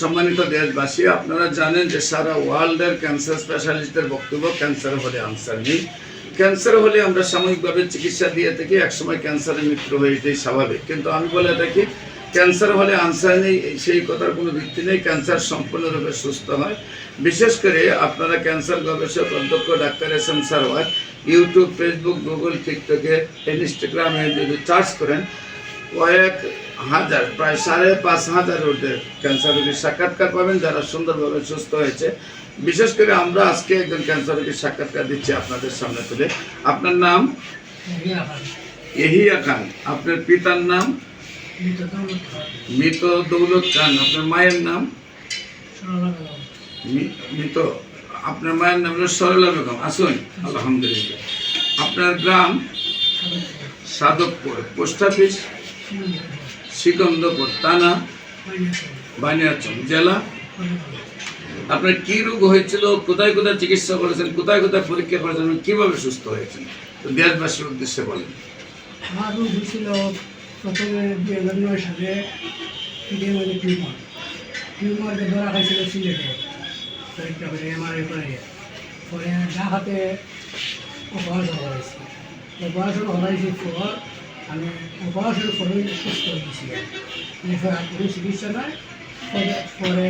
সম্মানিত দেশবাসী, আপনারা জানেন যে সারা ওয়ার্ল্ডের ক্যান্সার স্পেশালিস্টদের বক্তব্য ক্যান্সার হলে আনসার নেই। ক্যান্সার হলে আমরা সাময়িকভাবে চিকিৎসা দিয়ে থাকি, একসময় ক্যান্সারের মৃত্যু হয়ে এটাই স্বাভাবিক। কিন্তু আমি বলে থাকি ক্যান্সার হলে আনসার নেই, সেই কথার কোনো ভিত্তি নেই। ক্যান্সার সম্পূর্ণরূপে সুস্থ হয়। বিশেষ করে আপনারা ক্যান্সার গবেষক অধ্যক্ষ doctor SM. Sarwar YouTube, Facebook, Google, টিকটকে, ইনস্টাগ্রামে যদি সার্চ করেন কয়েক হাজার, প্রায় 5,500 রোগীর ক্যান্সার রোগীর সাক্ষাৎকার পাবেন যারা সুন্দরভাবে সুস্থ হয়েছে। বিশেষ করে আমরা আজকে একজন ক্যান্সার রোগীর সাক্ষাৎকার দিচ্ছি আপনাদের সামনে তুলে। আপনার নাম? এহিয়া খান। আপনার পিতার নাম? মৃত দৌলত খান। আপনার মায়ের নাম? মৃত। আপনার মায়ের নাম হলো সরলা বেগম। আসুন, আলহামদুলিল্লাহ। আপনার গ্রাম? সাধকপুর। Post office? সিকন্দপুর। থানা? বানিয়াচং। জেলা? আপনার কি রোগ হয়েছিল, কোথায় কোথায় চিকিৎসা করেছেন, কোথায় কোথায় পরীক্ষা করেছেন, কিভাবে সুস্থ হয়েছেন দেশবাসীর উদ্দেশ্যে বলেন। আমার রোগ হয়েছিল প্রথমে 2009 সালে টিউমারকে ধরা খাইছিল সিলেটে, পরীক্ষা করে এমআরআই করে। পরে ঢাকাতে অপারেশন করাইছি। অপারেশন করাইছি পর আমি অপারেশনের পরে সুস্থ হয়েছিলাম। আর কোনো চিকিৎসা নাই। পরে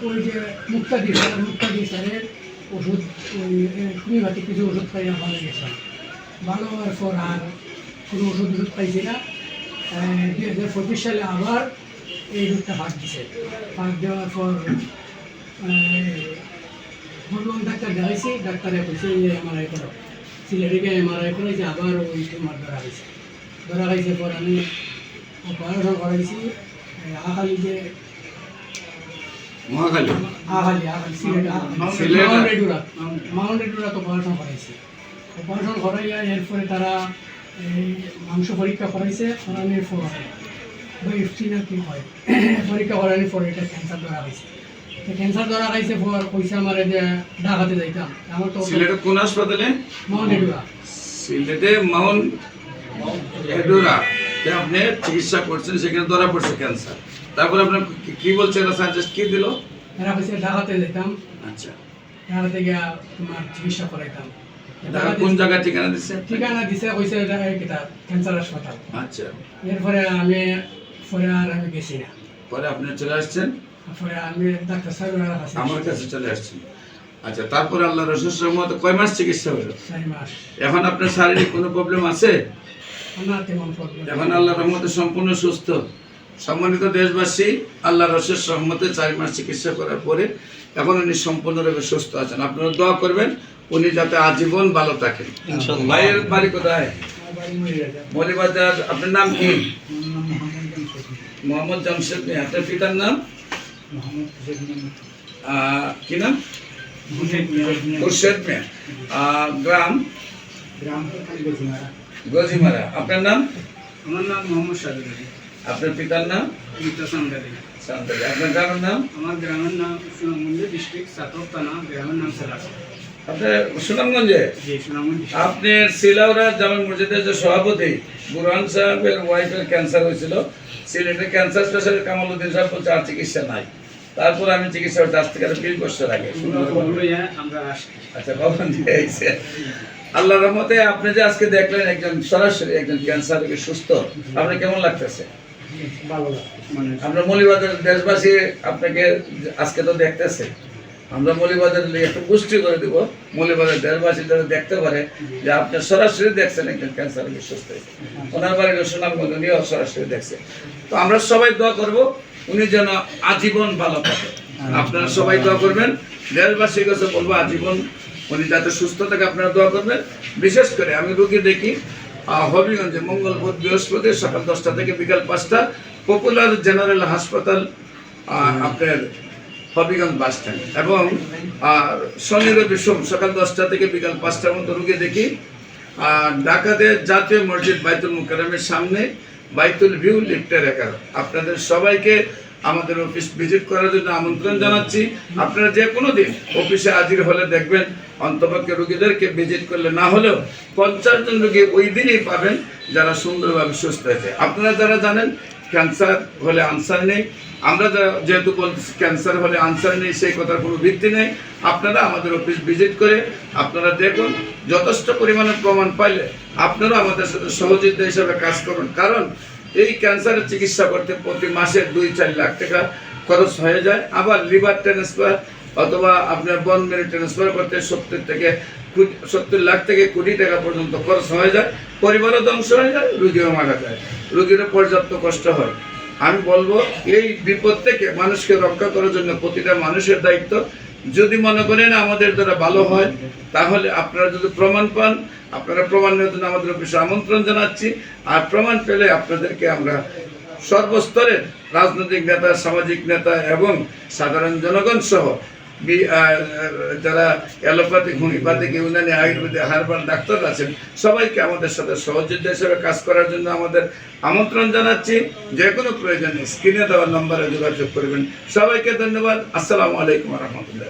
ওই যে মুক্তাদি স্যারের ওষুধ, ওই হোমিওপ্যাথিক কিছু ওষুধ খাই ভালো গেছিলাম। ভালো হওয়ার পর আর কোনো ওষুধ পাইছি না। 2025 সালে আবার এই রোগটা ফাঁক দিছে। ফাঁক দেওয়ার পর হরমোন ডাক্তার দেখাইছি। ডাক্তারে কইছে যে এমআরআই করো। সিলেটিকে এমআরআই করেছে, আবার ওই টিউমার ধরা খাইছে। পর আমি অপারেশন করাইছি আখালি যে মহাখালী মাউন্ট এডুরা তো অপারেশন করাইছি। অপারেশন করাইয়া এরপরে তারা মাংস পরীক্ষা করাইছে। করানোর পর কি হয় পরীক্ষা করানোর পর এটা ক্যান্সার ধরা হয়েছে। ক্যান্সার ধরা খাইছে পর পয়সা আমার যে ঢাকাতে যাইতাম। আমার তো সিলেটে কোন হাসপাতালে? মাউন্ট এডুরা। সিলেটে মাউন্ট এডুরা আপনি চিকিৎসা করছেন, সেখানে ধরা পড়ছে ক্যান্সার। তারপরে আপনার কি বলছে, এরা সাজেস্ট কি দিল? এরা কইছে ঢাকাতে যেতাম। আচ্ছা, ঢাকাতে গিয়া তোমার চিকিৎসা করাইতাম। কোন জায়গায় ঠিকানা দিচ্ছে? ঠিকানা দিছে কইছে এটা ক্যান্সার হাসপাতাল। আচ্ছা, এরপরে আমি গেছি না। পরে আপনি চলে আসছেন? পরে আমি ডাক্তার সাহেবের কাছে আমার কাছে চলে আসছেন। আচ্ছা, তারপরে আল্লাহ রসুলের রহমতে কয় মাস চিকিৎসা হলো? 4 মাস। এখন আপনার শারীরিক কোনো প্রবলেম আছে? না, তেমন প্রবলেম। এখন আল্লাহ রহমতে সম্পূর্ণ সুস্থ। সম্মানিত দেশবাসী, আল্লাহ রসুলের রহমতে 4 মাস চিকিৎসা করার পরে এখন উনি সম্পূর্ণরূপে সুস্থ আছেন। আপনারা দোয়া করবেন উনি যাতে আজীবন ভালো থাকেন। ভাইয়ের বাড়ি কোথায়? মলিবাজার। আপনার নাম কি? মোহাম্মদ জামশেদ মিয়া। আপনার পিতার নাম? কি নাম? খুরশেদ মিয়া। গ্রাম? গজিমারা। আপনার নাম? আমার নাম মোহাম্মদ সাজুদ আলী। আপনার পিতার নাম? সান্দালি। আপনার গ্রামের নাম? আমার গ্রামের নাম সুনামগঞ্জ ডিস্ট্রিক্ট, সাতক থানা। গ্রামের নাম সেলাসা। আপনার সুনামগঞ্জে? জি, সুনামগঞ্জ। আপনি সিলাউরা জামে মসজিদের যে সভাপতি বুরহান সাহেবের ওয়াইফের ক্যান্সার হয়েছিল, সিলেটে ক্যান্সার স্পেশালিস্ট কামালউদ্দিন সাহেব বলছে আর চিকিৎসা নাই। তারপর আমি চিকিৎসা করতে আজ থেকে 20 বছর আগে। আচ্ছা, কখন দিয়ে আইছে? আল্লাহর রহমতে আপনি যে আজকে দেখলেন একজন সরাসরি একজন ক্যান্সার রোগী সুস্থ, আপনার কেমন লাগতেছে? আমরা মৌলিবাজার দেশবাসী আপনাকে আজকে তো দেখতেছে, আমরা মৌলিবাজার একটু পুষ্টি করে দিব। মৌলিবাজার দেশবাসী যারা দেখতে পারে যে আপনি সরাসরি দেখছেন একজন ক্যান্সার রোগী সুস্থ হয়েছে। ওনার বাড়ি সুনামগঞ্জ, উনিও সরাসরি দেখছে। তো আমরা সবাই দোয়া করব উনি যেন আজীবন ভালো থাকে। আপনারা সবাই দোয়া করবেন। দেশবাসীর কাছে বলবো আজীবন উনি যাতে সুস্থ থাকে, আপনারা দোয়া করবেন। বিশেষ করে আমি রোগী দেখি হবিগঞ্জে মঙ্গল, বুধ, বৃহস্পতি সকাল 10টা থেকে বিকাল 5টা, পপুলার জেনারেল হাসপাতাল আপনার হবিগঞ্জ বাস স্ট্যান্ড, এবং শনি রবি সোম সকাল 10টা থেকে বিকাল 5টার মতো রোগী দেখি। ঢাকাতে জাতীয় মসজিদ বাইতুল মুকাররমের সামনে বাইতুল ভিউ লিফটের 11। আপনাদের সবাইকে আমাদের অফিস ভিজিট করার জন্য আমন্ত্রণ জানাচ্ছি। আপনারা যে কোনো দিন অফিসে হাজির হলে দেখবেন অন্তপক্ষে রোগীদেরকে ভিজিট করলে না হলেও 50 জন রোগী ওই দিনই পাবেন যারা সুন্দরভাবে সুস্থ হয়েছে। আপনারা যারা জানেন ক্যান্সার হলে আনসার নেই, আমরা যেহেতু বলতেছি ক্যান্সার হলে আনসার নেই, সেই কথার কোনো ভিত্তি নেই। আপনারা আমাদের অফিস ভিজিট করে আপনারা দেখুন, যথেষ্ট পরিমাণে প্রমাণ পাইলে আপনারা আমাদের সাথে সহযোগিতা হিসাবে কাজ করুন। কারণ এই ক্যান্সারের চিকিৎসা করতে প্রতি মাসে 2-4 লাখ টাকা খরচ হয়ে যায়। আবার লিভার ট্রান্সফার অথবা আপনার বোন মেরু ট্রান্সফার করতে 70 লাখ থেকে কোটি টাকা পর্যন্ত খরচ হয়ে যায়। পরিবারও ধ্বংস হয়ে যায়, রুগীও মারা যায়, রুগীরও পর্যাপ্ত কষ্ট হয়। আমি বলবো এই বিপদ থেকে মানুষকে রক্ষা করার জন্য প্রতিটা মানুষের দায়িত্ব। যদি মনে করেন আমাদের দ্বারা ভালো হয়, তাহলে আপনারা যদি প্রমাণ পান, আপনারা প্রমাণ নেওয়ার জন্য আমাদের অফিসে আমন্ত্রণ জানাচ্ছি। আর প্রমাণ পেলে আপনাদেরকে আমরা সর্বস্তরের রাজনৈতিক নেতা, সামাজিক নেতা এবং সাধারণ জনগণ সহ যারা allopathic, homeopathic, Unani, Ayurvedic, herbal doctor আছেন, সবাইকে আমাদের সাথে সহযোগিতা হিসেবে কাজ করার জন্য আমাদের আমন্ত্রণ জানাচ্ছি। যে কোনো প্রয়োজনে স্ক্রিনে দেওয়া নম্বরে যোগাযোগ করবেন। সবাইকে ধন্যবাদ। আসসালামু আলাইকুম রহমতুল্লাহ।